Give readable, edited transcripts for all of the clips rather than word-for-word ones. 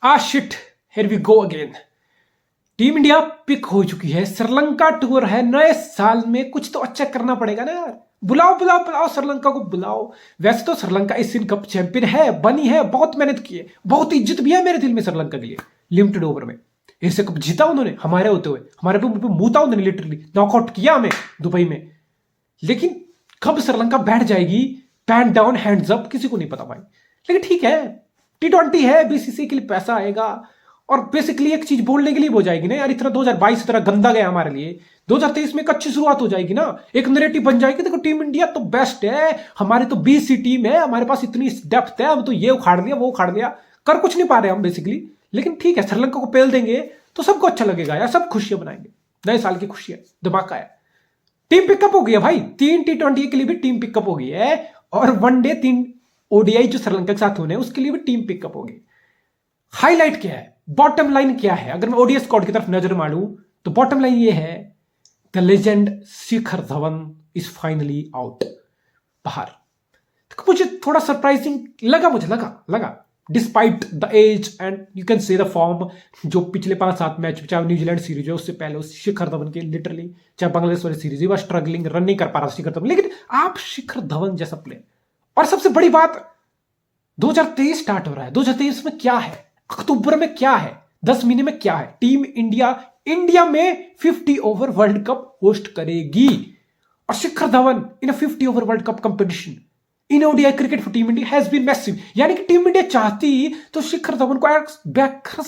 Shit, here we go again. Team India pick हो चुकी है, श्रीलंका टूर है। नए साल में कुछ तो अच्छा करना पड़ेगा ना यार। बुलाओ बुलाओ बुलाओ, श्रीलंका को बुलाओ। वैसे तो श्रीलंका एशियन कप चैंपियन है, बनी है, बहुत मेहनत की है, बहुत इज्जत भी है मेरे दिल में श्रीलंका के लिए। लिमिटेड ओवर में एशिया कप जीता उन्होंने हमारे होते हुए, हमारे पे मुंह था उन्होंने, लिटरली नॉकआउट किया हमें दुबई में। लेकिन कब श्रीलंका बैठ जाएगी, पैन डाउन हैंड्स अप, किसी को नहीं पता भाई। लेकिन ठीक है, T20 है, बीसीसीआई के लिए पैसा आएगा और बेसिकली एक चीज बोलने के लिए हो जाएगी ना यार। इतना 2022 इतना गंदा गया हमारे लिए, 2023 में एक अच्छी शुरुआत हो जाएगी ना। एक नैरेटिव बन जाएगी, देखो टीम इंडिया तो बेस्ट है, हमारी तो बीसी टीम है, हमारे पास इतनी डेप्थ है, हम तो ये उखाड़ दिया वो उखाड़ दिया, कर कुछ नहीं पा रहे हम बेसिकली। लेकिन ठीक है, श्रीलंका को पेल देंगे तो सबको अच्छा लगेगा यार, सब खुशियां बनाएंगे, नए साल की खुशियां, धमाका है। टीम पिकअप हो गई है भाई, 3 T20 के लिए भी टीम पिकअप हो गई है, और वनडे 3 ओडीआई जो श्रीलंका के साथ होने उसके लिए भी टीम पिकअप हो गई। हाईलाइट क्या है, बॉटम लाइन क्या है? अगर मैं ओडीआई स्क्वाड की तरफ नजर मारूं तो बॉटम लाइन ये है, the legend Shikhar Dhawan is finally out, बाहर। तो मुझे थोड़ा सरप्राइजिंग लगा, मुझे लगा despite the age and you can say the form, जो पिछले 5-7 मैच, चाहे न्यूजीलैंड सीरीज है उससे पहले उस शिखर धवन के, लिटरली चाहे बांग्लादेश वाली सीरीज, वह स्ट्रगलिंग, रन नहीं कर पा रहा शिखर धवन। लेकिन आप शिखर धवन जैसा प्लेयर, और सबसे बड़ी बात 2023 स्टार्ट हो रहा है, 2023 में क्या है, अक्टूबर में क्या है, 10 महीने में क्या है? टीम इंडिया में 50 ओवर वर्ल्ड कप होस्ट करेगी, और Shikhar Dhawan in a 50 over world cup competition in ODI cricket for team India has been massive. यानी कि टीम इंडिया चाहती तो शिखर धवन को बैक कर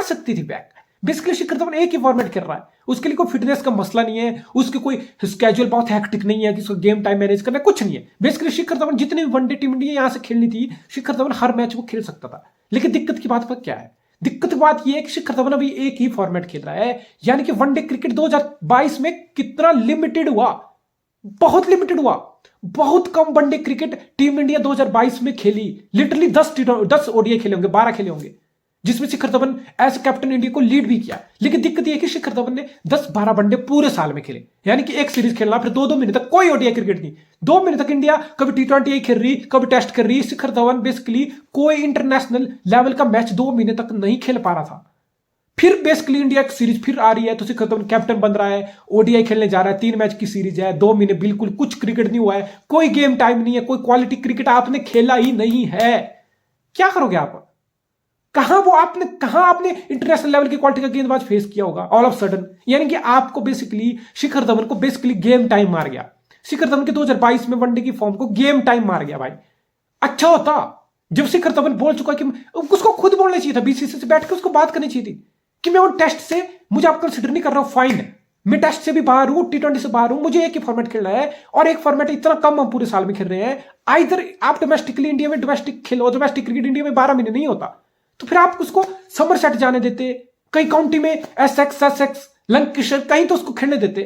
सकती थी बैक। बेसिकली शिखर धवन एक ही फॉर्मेट खेल रहा है, उसके लिए कोई फिटनेस का मसला नहीं है, उसके कोई स्केड्यूल बहुत हैक्टिक नहीं है कि उसको गेम टाइम मैनेज करना, कुछ नहीं है। बेसिकली शिखर धवन जितनी भी वनडे टीम इंडिया यहां से खेलनी थी, शिखर धवन हर मैच वो खेल सकता था। लेकिन दिक्कत की बात पर क्या है, दिक्कत की बात यह है कि शिखर धवन अभी एक ही फॉर्मेट खेल रहा है। यानी कि वनडे क्रिकेट 2022 में कितना लिमिटेड हुआ, बहुत लिमिटेड हुआ, बहुत कम वनडे क्रिकेट टीम इंडिया 2022 में खेली। लिटरली 10 ओडीआई खेले होंगे, 12 खेले होंगे, जिसमें Shikhar Dhawan as captain India को लीड भी किया। लेकिन दिक्कत यह कि शिखर धवन ने 10-12 वनडे पूरे साल में खेले, यानी कि एक सीरीज खेलना, फिर 2-2 महीने तक कोई ओडीआई क्रिकेट नहीं। 2 महीने तक इंडिया कभी T20 खेल रही, कभी टेस्ट कर रही। शिखर धवन बेसिकली कोई इंटरनेशनल लेवल का मैच 2 महीने तक नहीं खेल पा रहा था। फिर बेसिकली इंडिया की सीरीज फिर आ रही है तो शिखर धवन कैप्टन बन रहा है, ओडीआई खेलने जा रहा है, 3 मैच की सीरीज है, 2 महीने बिल्कुल कुछ क्रिकेट नहीं हुआ है, कोई गेम टाइम नहीं है, कोई क्वालिटी क्रिकेट आपने खेला ही नहीं है। क्या करोगे आप? कहां आपने इंटरनेशनल लेवल की क्वालिटी का गेंदबाज फेस किया होगा ऑल ऑफ सडन? यानी कि आपको बेसिकली शिखर धवन को बेसिकली गेम टाइम मार गया। शिखर धवन के 2022 में वनडे की फॉर्म को गेम टाइम मार गया भाई। अच्छा होता जब शिखर धवन बोल चुका कि उसको खुद बोलना चाहिए था, बीसीसीआई से बैठ के उसको बात करनी चाहिए थी कि मैं उन टेस्ट से, मुझे आप कंसिडर नहीं कर रहा हूं, फाइन, मैं टेस्ट से भी बाहर हूं, T20 से बाहर हूं, मुझे एक ही फॉर्मेट खेलना है, और एक फॉर्मेट इतना कम हम पूरे साल में खेल रहे हैं। आइदर आप डोमेस्टिकली इंडिया में डोमेस्टिक खेलो, डोमेस्टिक क्रिकेट इंडिया में 12 महीने नहीं होता, तो फिर आप उसको समर सेट जाने देते, कहीं काउंटी में एसएक्स लंकिशर कहीं तो उसको खेलने देते,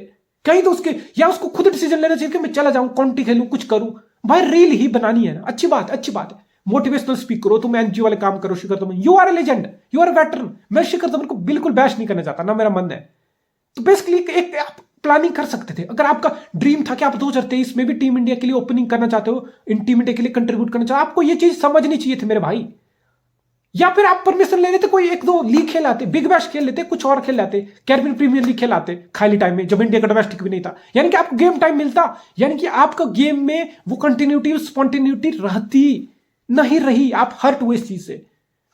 कहीं तो उसके, या उसको खुद डिसीजन लेना चाहिए कि मैं चला जाऊं काउंटी खेलूं, कुछ करूं। भाई रील ही बनानी है ना, अच्छी बात है, मोटिवेशनल स्पीक करो, तुम एनजीओ वाले काम करो। Shikhar Dhawan you are a legend, you are a veteran. मैं शिखर धवन को बिल्कुल बैश नहीं करना चाहता, ना मेरा मन है। तो बेसिकली एक आप प्लानिंग कर सकते थे, अगर आपका ड्रीम था कि आप 2023 में भी टीम इंडिया के लिए ओपनिंग करना चाहते हो, इन टीम इंडिया के लिए कंट्रीब्यूट करना चाहते हो, आपको ये चीज समझनी चाहिए थी मेरे भाई। या फिर आप परमिशन ले लेते, कोई 1-2 लीग खेल आते, बिग बैश खेल लेते, कुछ और खेल लाते, कैरिबियन प्रीमियर लीग खेल आते खाली टाइम में, जब इंडिया का डोमेस्टिक भी नहीं था। यानी कि आपको गेम टाइम मिलता, यानी कि आपका गेम में वो कंटिन्यूटी, स्पॉन्टिन्यूटी रहती नहीं रही, आप हर्ट हुए इस चीज से।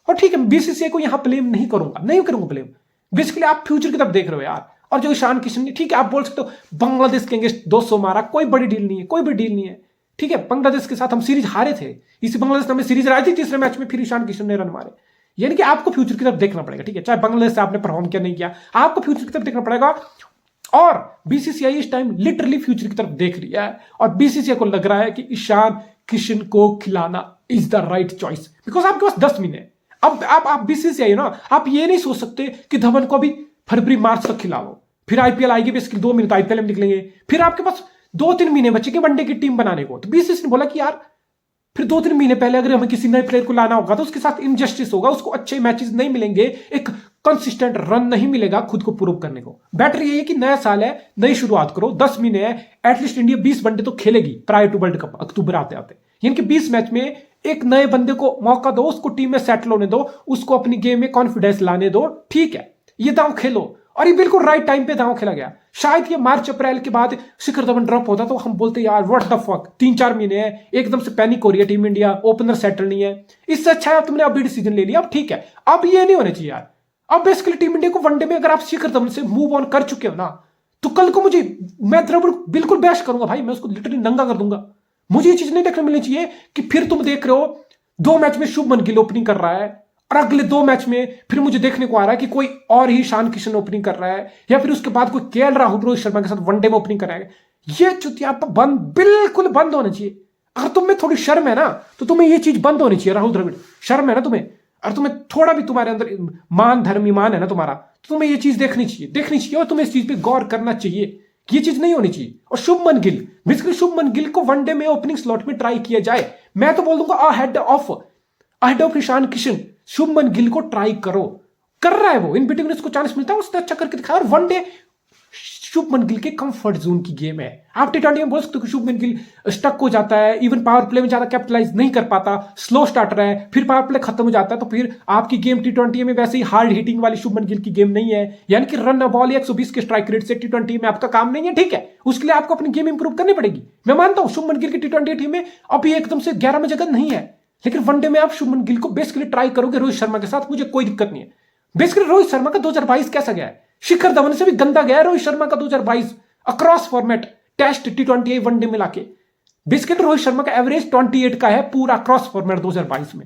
और ठीक है, बीसीसीआई को यहां ब्लेम नहीं करूंगा ब्लेम। बेसिकली आप फ्यूचर की तरफ देख रहे हो यार। और जो ईशान किशन ने, ठीक है आप बोल सकते हो बांग्लादेश के अगेंस्ट 200 मारा, कोई बड़ी डील नहीं है, ठीक है, बांग्लादेश के साथ हम सीरीज हारे थे, इसी बांग्लादेश ने हमें सीरीज हराई थी तीसरे मैच में, फिर ईशान किशन ने रन मारे। यानी कि आपको फ्यूचर की तरफ देखना पड़ेगा, ठीक है, चाहे बांग्लादेश से आपने परफॉर्म किया नहीं किया, आपको फ्यूचर की तरफ देखना पड़ेगा। और बीसीसीआई इस टाइम लिटरली फ्यूचर की तरफ देख रही है, और बीसीसीआई को लग रहा है कि ईशान किशन को खिलाना is the right choice, because आपके पास 10 महीने। अब आप बीसीसीआई ना, आप ये नहीं सोच सकते कि धवन को अभी फरवरी मार्च तक खिलाओ, फिर आईपीएल आएगी, बेसिकली 2 महीने तो आईपीएल में निकलेंगे, फिर आपके पास 2-3 महीने बचेंगे वनडे की टीम बनाने को। तो बीसीसीआई ने बोला कि यार फिर 2-3 महीने पहले अगर हमें किसी नए प्लेयर को लाना होगा तो उसके साथ इनजस्टिस होगा, उसको अच्छे मैचेस नहीं मिलेंगे, एक कंसिस्टेंट रन नहीं मिलेगा खुद को प्रूव करने को। बेटर ये है कि नया साल है, नई शुरुआत करो, 10 महीने है, एटलीस्ट इंडिया 20 वनडे तो खेलेगी प्रायर टू वर्ल्ड कप अक्टूबर आते आते। यानी कि 20 मैच में एक नए बंदे को मौका दो, उसको टीम में सेटल होने दो, उसको अपनी गेम में कॉन्फिडेंस लाने दो। ठीक है, ये दांव खेलो, और ये बिल्कुल राइट टाइम पे दांव खेला गया। शायद ये मार्च अप्रैल के बाद शिखर धवन ड्रॉप होता तो हम बोलते यार व्हाट द फक, 3-4 महीने है, एकदम से पैनिक हो रही है टीम इंडिया, ओपनर सेटल नहीं है, इससे अच्छा है तुमने अभी डिसीजन ले लिया। अब ठीक है, अब ये नहीं होना चाहिए यार। अब बेसिकली टीम इंडिया को वनडे में अगर आप शिखर धवन से मूव ऑन कर चुके हो ना, तो कल को मैं द्रविड़ बिल्कुल बैश करूंगा भाई, मैं उसको लिटरली नंगा कर दूंगा। मुझे ये चीज नहीं देखने मिलनी चाहिए कि फिर तुम देख रहे हो 2 मैच में शुभमन गिल ओपनिंग कर रहा है और अगले 2 मैच में फिर मुझे देखने को आ रहा है कि कोई और ही ईशान किशन ओपनिंग कर रहा है, या फिर उसके बाद कोई केएल राहुल रोहित शर्मा के साथ वनडे में ओपनिंग कर रहा है। ये चुतिया बंद, बिल्कुल बंद होना चाहिए। अगर तुम्हें थोड़ी शर्म है ना, तो तुम्हें ये चीज बंद होनी चाहिए। राहुल द्रविड़, शर्म है ना तुम्हें, और तुम्हें थोड़ा भी तुम्हारे अंदर मान धर्म ईमान है ना तुम्हारा, तो तुम्हें ये चीज देखनी चाहिए और तुम्हें इस चीज पे गौर करना चाहिए। ये चीज नहीं होनी चाहिए। और शुभमन गिल, बेसिकली शुभमन गिल को वनडे में ओपनिंग स्लॉट में ट्राई किया जाए। मैं तो बोल दूंगा अहेड ऑफ ईशान किशन, शुभमन गिल को ट्राई करो। कर रहा है वो, इन बिटवीन उसको चांस मिलता है, उसने अच्छा करके दिखाया। और वनडे शुभमन गिल के कंफर्ट जोन की गेम है। आप टी20 में बोल सकते हो कि शुभमन गिल स्टक हो जाता है, इवन पावर प्ले में ज्यादा कैपिटलाइज नहीं कर पाता, स्लो स्टार्टर है, फिर पावर प्ले खत्म हो जाता है, तो फिर आपकी गेम टी20 में वैसे ही हार्ड हिटिंग वाली शुभमन गिल की गेम नहीं है। यानी कि रन बॉल 120 के स्ट्राइक रेट से टी20 में आपका काम नहीं है। ठीक है, उसके लिए आपको अपनी गेम इंप्रूव करनी पड़ेगी। मैं मानता हूं शुभमन गिल की टी20 टीम में अभी एकदम से 11 में जगह नहीं है, लेकिन वनडे में आप शुभमन गिल को बेसिकली ट्राई करोगे रोहित शर्मा के साथ, मुझे कोई दिक्कत नहीं है। बेसिकली रोहित शर्मा का 2022 कैसा गया है, शिखर धवन से भी गंदा गया है रोहित शर्मा का 2022 अक्रॉस फॉर्मेट, टेस्ट, टी20, वनडे मिला के। बेसिकली रोहित शर्मा का एवरेज 28 का है पूरा क्रॉस फॉर्मेट 2022 में।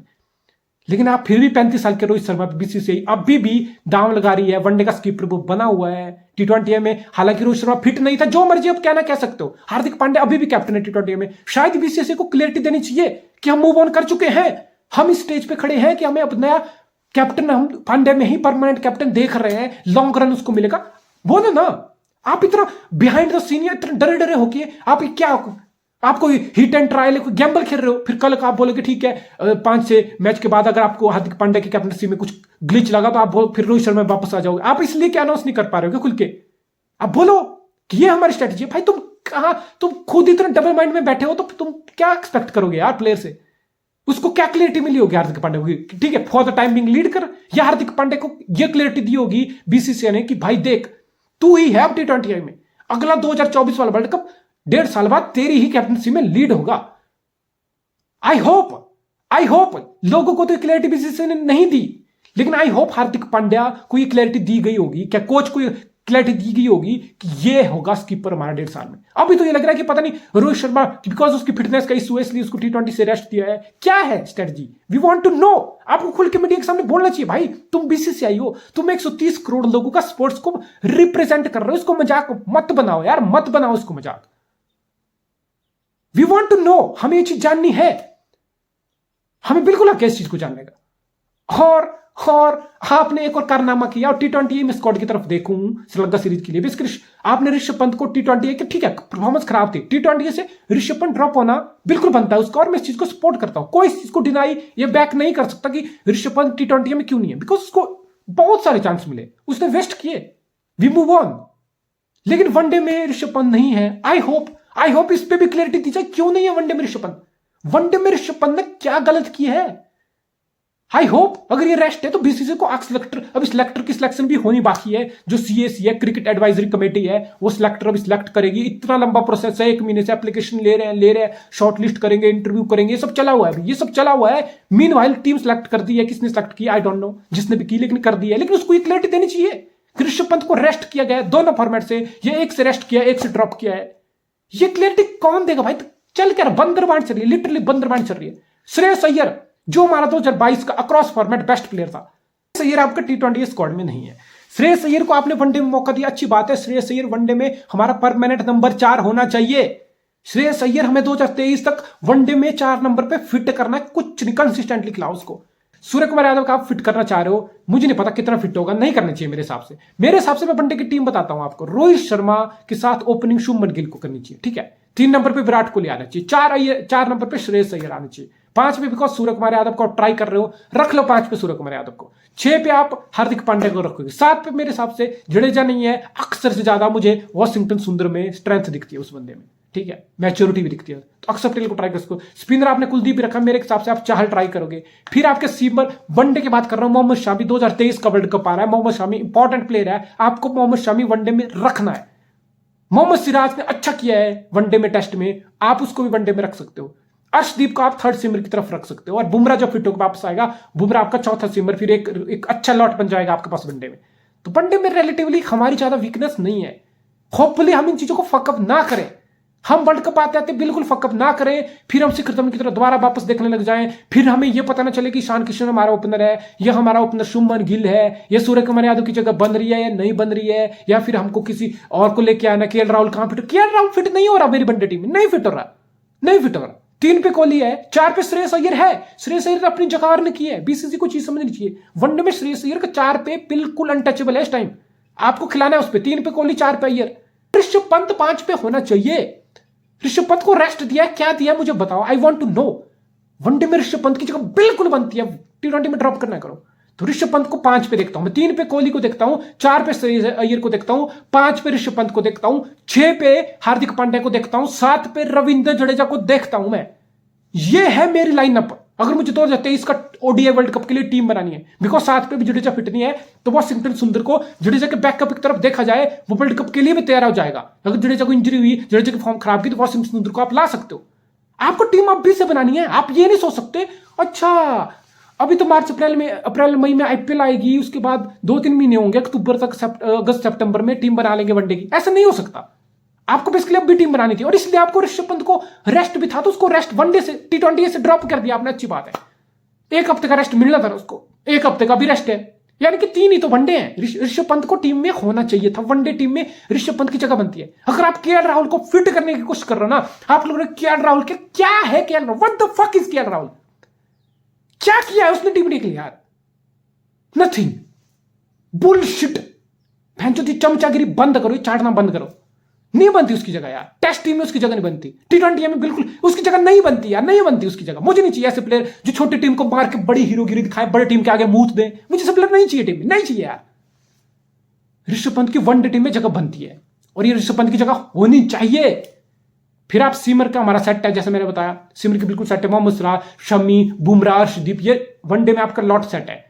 लेकिन आप फिर भी 35 साल के रोहित शर्मा बीसीसीआई अभी भी दांव लगा रही है। वनडे का स्कीपर बुक बना हुआ है टी20 में। हालांकि रोहित शर्मा फिट नहीं था, जो मर्जी आप कहना कह सकते हो। हार्दिक पांड्या अभी भी कैप्टन है टी20 में। शायद बीसीसीआई को क्लियरिटी देनी चाहिए कि हम मूव ऑन कर चुके हैं, हम इस स्टेज पे खड़े हैं कि हमें अब नया कैप्टन, हम पांड्या में ही परमानेंट कैप्टन देख रहे हैं, लॉन्ग रन उसको मिलेगा। बोलो ना, आप इतना बिहाइंड द सीन, इतना डरे डरे होके आप क्या, आप कोई हिट एंड ट्रायल, कोई गैम्बल खेल रहे हो। फिर कल आप बोलोगे ठीक है 5-6 मैच के बाद अगर आपको हार्दिक पांड्या की कैप्टनसी में कुछ ग्लिच लगा तो आप फिर रोहित शर्मा वापस आ जाओगे। आप इसलिए क्या अनाउंस नहीं कर पा रहे हो खुल के? आप बोलो कि ये हमारी स्ट्रेटेजी है। भाई तुम कहा, तुम खुद इतना डबल माइंड में बैठे हो तो तुम क्या एक्सपेक्ट करोगे यार प्लेयर से? उसको क्या क्लियरिटी मिली होगी हार्दिक पांड्या को? ठीक है, for the time being lead कर, या हार्दिक पांड्या को यह क्लियरिटी दी होगी बीसीसीआई ने कि भाई देख, तू ही है अब टी20 में, अगला 2024 वाला वर्ल्ड कप 1.5 साल बाद तेरी ही कैप्टनसी में लीड होगा। आई होप लोगों को तो क्लैरिटी बीसीसीआई ने नहीं दी, लेकिन आई होप हार्दिक पांड्या को ये क्लैरिटी दी गई होगी, क्या कोच को क्लैरिटी दी गई होगी कि ये होगा स्कीपर हमारा 1.5 साल में। अभी तो ये लग रहा है कि पता नहीं रोहित शर्मा बिकॉज उसकी फिटनेस का इशू है इसलिए उसको टी20 से रेस्ट दिया है। क्या है strategy? We want to know. आपको खुल के मीडिया के सामने बोलना चाहिए भाई, तुम बीसीसीआई हो, तुम 130 करोड़ लोगों का स्पोर्ट्स को रिप्रेजेंट कर रहे हो। इसको मजाक मत बनाओ यार, मत बनाओ इसको मजाक। वी वांट टू नो, हमें ये चीज जाननी है, हमें बिल्कुल हक है इस चीज को जानने का। और आपने एक और कारनामा किया, और टी20 में स्क्वाड की तरफ देखूं श्रीलंका सीरीज के लिए बेसिकली आपने ऋषभ पंत को टी20 के, ठीक है परफॉर्मेंस खराब थी, टी20 से ऋषभ पंत ड्रॉप होना बिल्कुल बनता है उसका, और मैं इस चीज को सपोर्ट करता हूं। कोई इस चीज को डिनाई या बैक नहीं कर सकता कि ऋषभ पंत टी20 में क्यों नहीं है, बिकॉज उसको बहुत सारे चांस मिले, उसने वेस्ट किए, वी मूव ऑन। लेकिन वनडे में ऋषभ पंत नहीं है। आई होप इस पे भी क्लियरिटी दी जाए, क्यों नहीं है वनडे में ऋषभ पंत? वनडे में ऋषभ पंत ने क्या गलत किया है? आई होप अगर ये रेस्ट है तो बीसीसीआई को सिलेक्टर, अब सिलेक्टर की सिलेक्शन भी होनी बाकी है, जो सीएसी है, क्रिकेट एडवाइजरी कमेटी है, वो सिलेक्टर अभी सिलेक्ट करेगी। इतना लंबा प्रोसेस है, 1 महीने से एप्लीकेशन ले रहे हैं, शॉर्ट लिस्ट करेंगे, इंटरव्यू करेंगे, ये सब चला हुआ है अभी, ये सब चला हुआ है। मीनवाइल टीम सिलेक्ट कर दी है, किसने सिलेक्ट किया आई डोंट नो, जिसने भी की लेकिन कर दी है। लेकिन उसको ये क्लैरिटी देनी चाहिए। ऋषभ पंत को रेस्ट किया गया दोनों फॉर्मेट से, ये एक से रेस्ट किया, एक से ड्रॉप किया है, ये क्लैरिटी कौन देगा भाई? चल क्या बंदरबांट चल रही है, लिटरली बंदरबांट चल रही है। श्रेयस अय्यर जो हमारा 2022 का अक्रॉस फॉर्मेट बेस्ट प्लेयर था, श्रेयस अय्यर आपका टी20 स्क्वाड में नहीं है। श्रेयस अय्यर को आपने वनडे में मौका दिया, अच्छी बात है। श्रेयस अय्यर वनडे में हमारा परमानेंट नंबर 4 होना चाहिए। श्रेयस अय्यर हमें 2023 तक वनडे में 4 नंबर पे फिट करना है, कुछ नहीं कंसिस्टेंटली खिलाओ उसको। सूर्य कुमार यादव का आप फिट करना चाह रहे हो, मुझे नहीं पता कितना फिट होगा, नहीं करना चाहिए मेरे हिसाब से। मेरे हिसाब से मैं वनडे की टीम बताता हूं आपको, रोहित शर्मा के साथ ओपनिंग शुभमन गिल को करनी चाहिए, ठीक है। 3 नंबर पे विराट कोहली आना चाहिए, 4 नंबर पे श्रेयस अय्यर आना चाहिए, 5 पे बिकॉज सूर्य कुमार यादव को ट्राई कर रहे हो, रख लो 5 पे सूर्य कुमार यादव को। 6 पे आप हार्दिक पांड्या को रखोगे। 7 पे मेरे हिसाब से जडेजा नहीं है, अक्सर से ज्यादा मुझे वॉशिंगटन सुंदर में स्ट्रेंथ दिखती है उस बंदे में, ठीक है, मैच्योरिटी भी दिखती है, तो अक्षर पटेल को ट्राई कर सकते। स्पिनर आपने कुलदीप भी रखा, मेरे हिसाब से आप चाहल ट्राई करोगे। फिर आपके सीमर वनडे की बात कर रहा हूं, मोहम्मद शामी 2023 का वर्ल्ड कप आ रहा है, मोहम्मद शामी इंपॉर्टेंट प्लेयर है, आपको मोहम्मद शामी वनडे में रखना है। मोहम्मद सिराज ने अच्छा किया है वनडे में, टेस्ट में, आप उसको भी वनडे में रख सकते हो। अर्शदीप को आप थर्ड सिमर की तरफ रख सकते हो, और बुमराह जब फिट होकर वापस आएगा, बुमराह आपका चौथा सिमर, फिर एक अच्छा लॉट बन जाएगा आपके पास वनडे में। तो वनडे में रिलेटिवली हमारी ज्यादा वीकनेस नहीं है। होपफुली हम इन चीजों को फकअप ना करें, हम वर्ल्ड कप आते आते बिल्कुल फकअप ना करें, फिर हम शिखर धवन की तरह दोबारा वापस देखने लग जाएं, फिर हमें यह पता ना चले कि ईशान किशन हमारा ओपनर है, यह हमारा ओपनर शुभमन गिल है, यह सूर्य कुमार यादव की जगह बन रही है या नहीं बन रही है, या फिर हमको किसी और को लेके आना। केएल राहुल कहां फिट, केएल राहुल फिट नहीं हो रहा मेरी वनडे टीम में, नहीं फिट हो रहा, नहीं फिट हो रहा। 3 पे कोहली है, 4 पे श्रेयस अय्यर है, श्रेयस अय्यर अपनी जगह अर्न की है, बीसीसी को चीज समझनी चाहिए। वनडे में श्रेयस अय्यर का 4 पे बिल्कुल अनटचेबल है इस टाइम, आपको खिलाना है उस पे। 3 पे कोहली, 4 पे अय्यर। ऋषभ पंत 5 पे होना चाहिए। ऋषभ पंत को रेस्ट दिया है, क्या दिया मुझे बताओ, I want to know. One day में ऋषभ पंत की जगह बिल्कुल बनती है, T20 में ड्रॉप करना करो। तो ऋषभ पंत को 5 पे देखता हूं मैं, 3 पे कोहली को देखता हूं, 4 पे श्रेयस अय्यर को देखता हूं, 5 पे ऋषभ पंत को देखता हूं, 6 पे हार्दिक पांड्या को देखता हूं, 7 पे रविंद्र जडेजा को देखता हूं मैं। ये है मेरी लाइनअप। अगर मुझे 2023 का ओडीआई वर्ल्ड कप के लिए टीम बनानी है, बिकॉज 7 पे भी जडेजा फिट नहीं है, तो वॉशिंगटन सुंदर को जडेजा के बैकअप की तरफ देखा जाए, वो वर्ल्ड कप के लिए भी तैयार हो जाएगा। अगर जडेजा को इंजरी हुई, जडेजा की फॉर्म खराब की, तो वॉशिंगटन सुंदर को आप ला सकते हो। आपको टीम अभी से बनानी है, आप ये नहीं सोच सकते अच्छा अभी तो मार्च अप्रैल मई में आईपीएल आएगी, उसके बाद 2-3 महीने होंगे, अक्टूबर तक, अगस्त सितंबर में टीम बना लेंगे वनडे की। ऐसा नहीं हो सकता, आपको बेसिकली अब भी टीम बनानी थी, और इसलिए आपको ऋषभ पंत को रेस्ट भी था, तो उसको रेस्ट वनडे से T20 से ड्रॉप कर दिया आपने, अच्छी बात है। 1 हफ्ते का रेस्ट मिलना था उसको, 1 हफ्ते का भी रेस्ट है, यानी कि 3 ही तो वनडे हैं। ऋषभ पंत को टीम में होना चाहिए था, वनडे टीम में ऋषभ पंत की जगह बनती है। अगर आप केएल राहुल को फिट करने की कोशिश कर रहे हो ना, आप लोग केएल राहुल के क्या है, KL Rahul what the fuck is KL Rahul, क्या किया है उसने टीम के लिए यार, नथिंग, बुलशिट। भैंचोदी चमचागिरी बंद करो, ये चाटना बंद करो, नहीं बनती उसकी जगह यार, टेस्ट टीम में उसकी जगह नहीं बनती, T20 में बिल्कुल उसकी जगह नहीं बनती यार, नहीं बनती उसकी जगह। मुझे नहीं चाहिए ऐसे प्लेयर जो छोटी टीम को मार के बड़ी हीरोगिरी दिखाए, बड़े टीम के आगे मूत दे, मुझे ऐसे प्लेयर नहीं चाहिए टीम में, नहीं चाहिए यार। ऋषभ पंत की वनडे टीम में जगह बनती है, और ये ऋषभ पंत की जगह होनी चाहिए। फिर आप सीमर का हमारा सेट है, जैसे मैंने बताया, सीमर की बिल्कुल सेट है, मोहम्मद सिराज, शमी, बुमराह, अर्शदीप, ये वनडे में आपका लॉट सेट है।